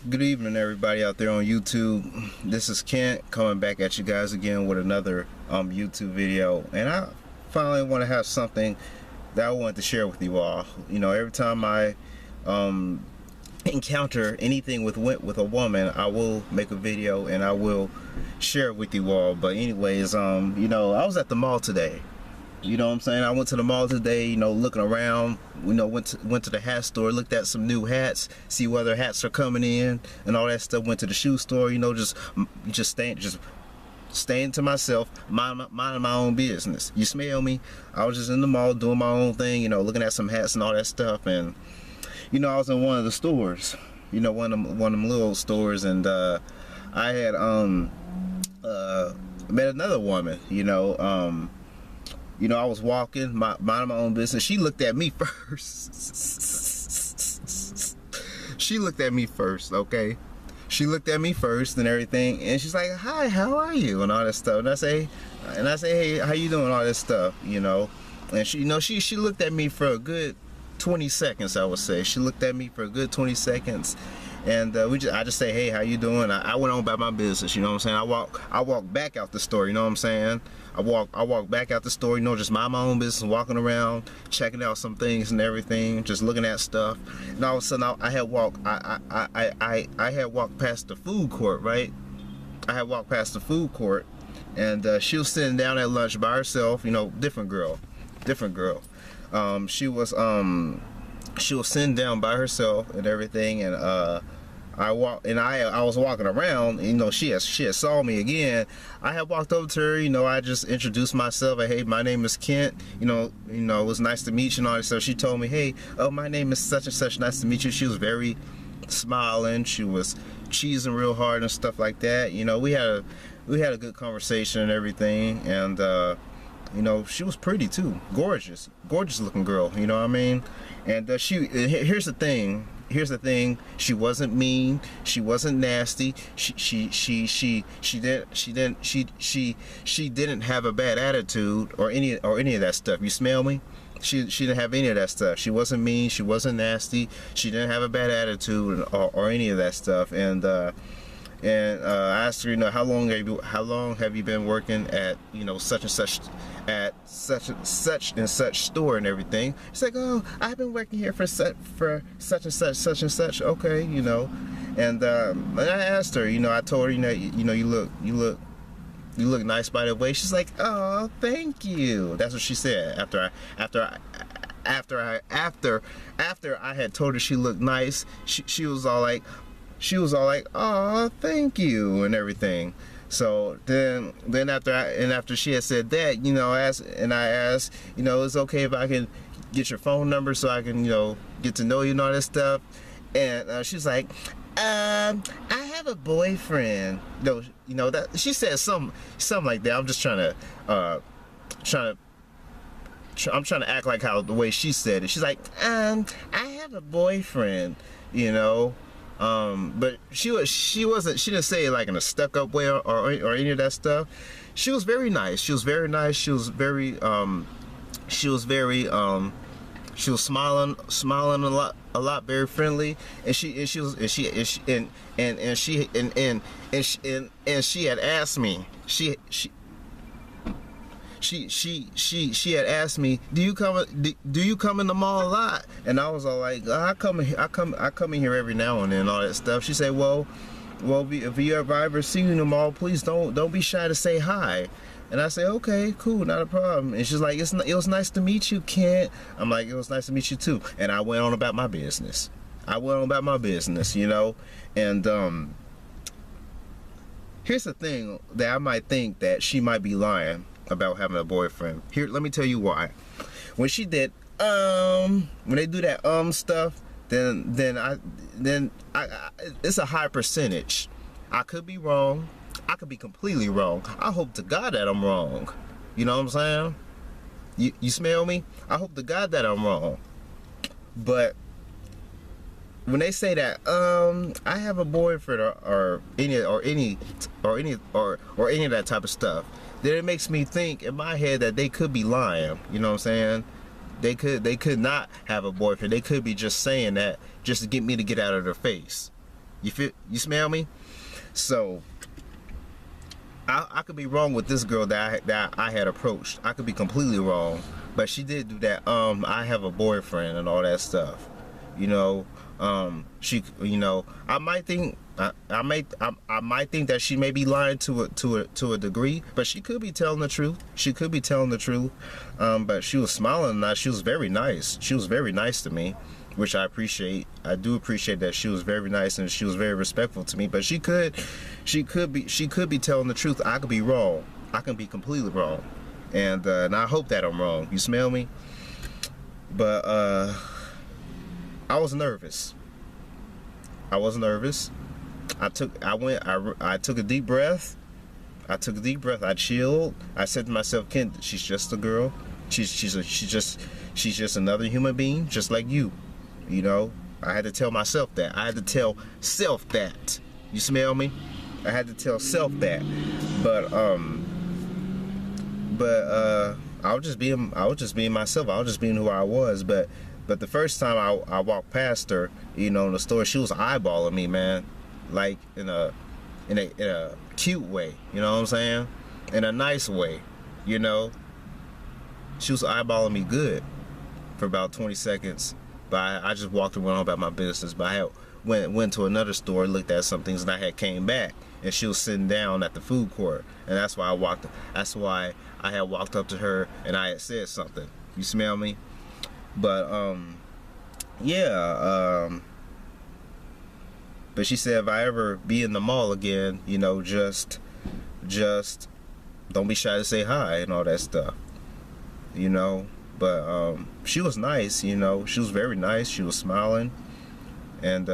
Good evening, everybody out there on YouTube. This is Kent coming back at you guys again with another YouTube video, and I finally want to have something that I wanted to share with you all. You know, every time I encounter anything with a woman, I will make a video and I will share it with you all. But anyways, you know, I was at the mall today. You know what I'm saying? I went to the mall today, you know, looking around, you know, went to the hat store, looked at some new hats, see whether hats are coming in and all that stuff. Went to the shoe store, you know, just staying to myself, minding my own business. You smell me? I was just in the mall doing my own thing, you know, looking at some hats and all that stuff. And you know, I was in one of the stores, you know, one of them little stores, and I had met another woman, you know. You know, I was walking, minding my own business. She looked at me first. She looked at me first, okay? She looked at me first and everything, and she's like, "Hi, how are you?" and all that stuff. And I say, "Hey, how you doing?" all this stuff, you know. And she, you know, she looked at me for a good 20 seconds, I would say. She looked at me for a good 20 seconds. And I just say, "Hey, how you doing?" I went on about my business, you know what I'm saying? I walk back out the store, you know what I'm saying? I walk back out the store, you know, just mind my own business, walking around, checking out some things and everything, just looking at stuff. And all of a sudden, I had walked past the food court, right? I had walked past the food court, and she was sitting down at lunch by herself, you know, different girl. She was sitting down by herself and everything, and I was walking around, and, you know, she had saw me again. I had walked over to her, you know, I just introduced myself. Hey, my name is Kent, you know, it was nice to meet you and all that stuff. She told me, "Hey, oh, my name is such and such, nice to meet you." She was very smiling, she was cheesing real hard and stuff like that. You know, we had a good conversation and everything, and you know, she was pretty too, gorgeous looking girl, you know what I mean? And here's the thing, she wasn't mean, she wasn't nasty, she didn't have a bad attitude or any of that stuff. You smell me? She didn't have any of that stuff. She wasn't mean, she wasn't nasty, she didn't have a bad attitude or any of that stuff. And I asked her, you know, how long have you been working at, you know, such and such store and everything. She's like, "Oh, I've been working here for such and such. Okay, you know." And I asked her, you know, I told her, you know, you look nice, by the way. She's like, "Oh, thank you." That's what she said after I had told her she looked nice. She was all like, "Oh, thank you," and everything. So then after she had said that, you know, I asked, you know, "It's okay if I can get your phone number so I can, you know, get to know you and all that stuff?" And she's like, "I have a boyfriend." No, you know, that she said something like that. I'm just trying to act like how the way she said it. She's like, "I have a boyfriend," you know. But she didn't say it like in a stuck-up way or any of that stuff. She was very nice. She was smiling a lot, very friendly, and she had asked me, she had asked me, "Do you come in the mall a lot?" And I was all like, I come in here every now and then, all that stuff. She said, well, if you ever see you in the mall, please don't be shy to say hi. And I said, "Okay, cool, not a problem." And she's like, "It was nice to meet you, Kent." I'm like, "It was nice to meet you too." And I went on about my business. You know. And here's the thing that I might think that she might be lying about having a boyfriend. Here, let me tell you why. When she did when they do that stuff, then it's a high percentage. I could be wrong. I could be completely wrong. I hope to God that I'm wrong. You know what I'm saying? You smell me? I hope to God that I'm wrong. But when they say that I have a boyfriend or any of that type of stuff, then it makes me think in my head that they could be lying. You know what I'm saying? They could not have a boyfriend. They could be just saying that just to get me to get out of their face. You smell me? So I could be wrong with this girl that I had approached. I could be completely wrong, but she did do that. I have a boyfriend and all that stuff. You know, she, you know, I might think I might think that she may be lying to a degree, but she could be telling the truth. She could be telling the truth. But she was smiling and she was very nice. She was very nice to me, which I appreciate. I do appreciate that she was very nice and she was very respectful to me. But she could be telling the truth. I could be wrong. I can be completely wrong, and I hope that I'm wrong. You smell me? But I was nervous. I was nervous. I took a deep breath. I chilled. I said to myself, Ken, she's just a girl. She's just another human being, just like you. You know, I had to tell myself that. I had to tell self that. You smell me? I had to tell self that. But I was just being myself. I was just being who I was. But the first time I walked past her, you know, in the store, she was eyeballing me, man, like in a cute way. You know what I'm saying? In a nice way. You know, she was eyeballing me good for about 20 seconds. But I just walked and went on about my business. But I had went to another store, looked at some things, and I had came back, and she was sitting down at the food court, and that's why I had walked up to her and I had said something. You smell me? But yeah. But she said if I ever be in the mall again, you know, just don't be shy to say hi and all that stuff. You know. But she was nice, you know. She was very nice. She was smiling, and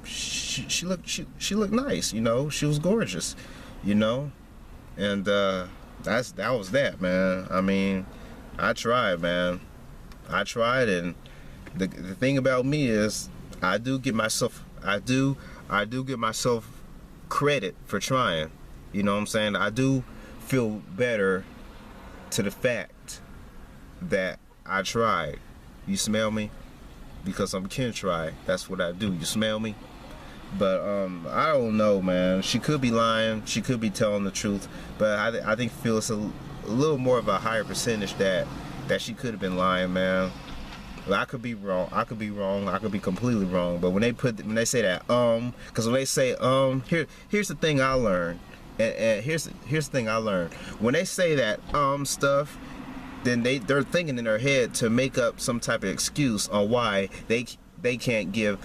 she looked nice, you know. She was gorgeous, you know. And that was that, man. I mean, I tried, man. I tried, and the thing about me is I do give myself credit for trying. You know what I'm saying? I do feel better to the fact that I tried. You smell me? Because I'm Ken Try. That's what I do. You smell me? But I don't know, man. She could be lying. She could be telling the truth. But I think feel it's a little more of a higher percentage that she could have been lying, man. But I could be wrong. I could be wrong. I could be completely wrong. But when they say that because when they say here's the thing I learned, and here's the thing I learned. When they say that stuff, then they're thinking in their head to make up some type of excuse on why they can't give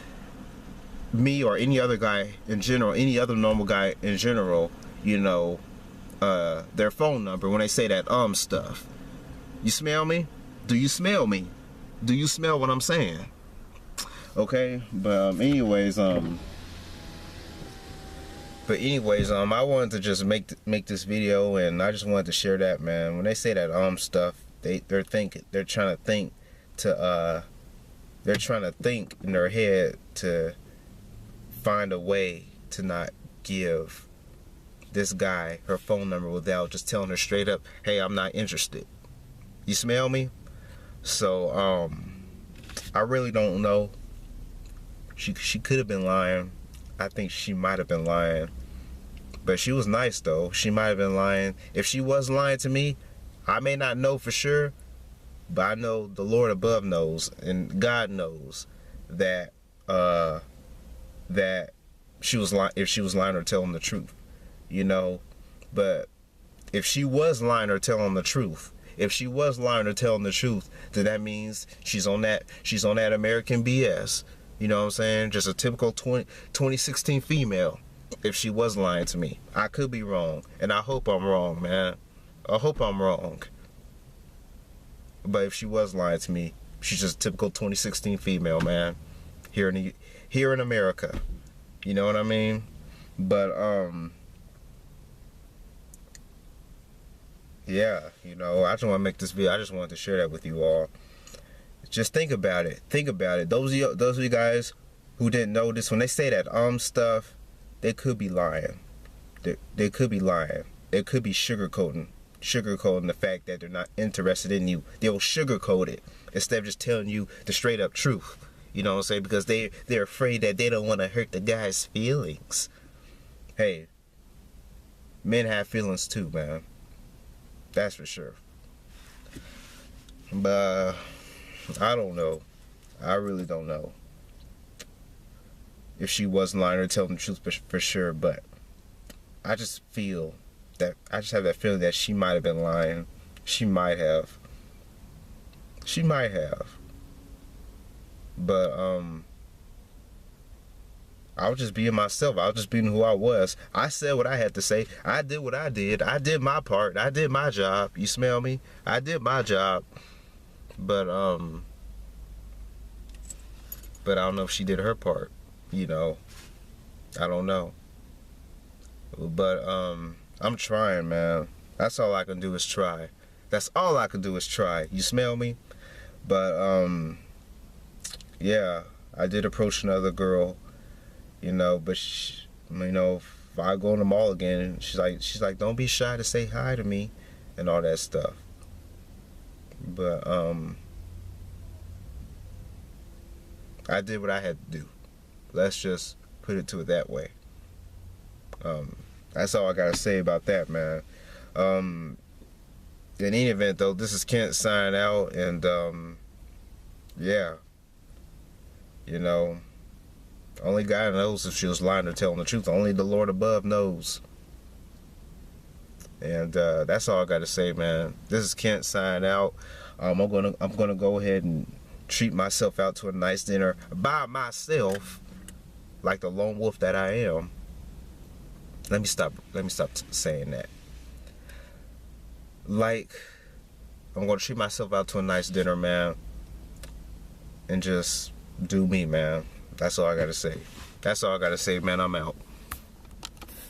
me or any other guy in general, any other normal guy in general, you know, their phone number when they say that stuff. You smell me? Do you smell me? Do you smell what I'm saying? Okay, but anyways, I wanted to just make this video, and I just wanted to share that, man. When they say that stuff, they're trying to think in their head to find a way to not give this guy her phone number without just telling her straight up, hey, I'm not interested. You smell me? So I really don't know. She could have been lying. I think she might have been lying. But she was nice though. She might have been lying. If she was lying to me, I may not know for sure, but I know the Lord above knows, and God knows that that she was lying, if she was lying or telling the truth, you know. But if she was lying or telling the truth, then that means she's on that American BS. You know what I'm saying? Just a typical 2016 female. If she was lying to me, I could be wrong, and I hope I'm wrong, man. I hope I'm wrong. But if she was lying to me, she's just a typical 2016 female, man. Here in America. You know what I mean? But yeah, you know, I just want to make this video. I just wanted to share that with you all. Just think about it. Think about it. Those of you guys who didn't know this, when they say that stuff, they could be lying. They could be lying. They could be sugarcoating the fact that they're not interested in you. They'll sugarcoat it instead of just telling you the straight up truth. You know what I'm saying? Because they're afraid that they don't want to hurt the guy's feelings. Hey, men have feelings too, man. That's for sure. But I don't know. I really don't know if she was lying or telling the truth for sure. But I just feel that I just have that feeling that she might have been lying. She might have. But I was just being myself. I was just being who I was. I said what I had to say. I did what I did. I did my part. I did my job. You smell me? I did my job. But I don't know if she did her part. You know, I don't know. But I'm trying, man. That's all I can do is try. That's all I can do is try. You smell me? But yeah, I did approach another girl, you know, but she, you know, if I go in the mall again, she's like, don't be shy to say hi to me and all that stuff. But I did what I had to do. Let's just put it to it that way. That's all I gotta say about that, man. In any event, though, this is Kent signing out, and yeah, you know, only God knows if she was lying or telling the truth. Only the Lord above knows. And that's all I gotta say, man. This is Kent signing out. I'm gonna go ahead and treat myself out to a nice dinner by myself, like the lone wolf that I am. Let me stop saying that. Like, I'm gonna treat myself out to a nice dinner, man, and just do me, man. That's all I gotta say. That's all I gotta say, man. I'm out.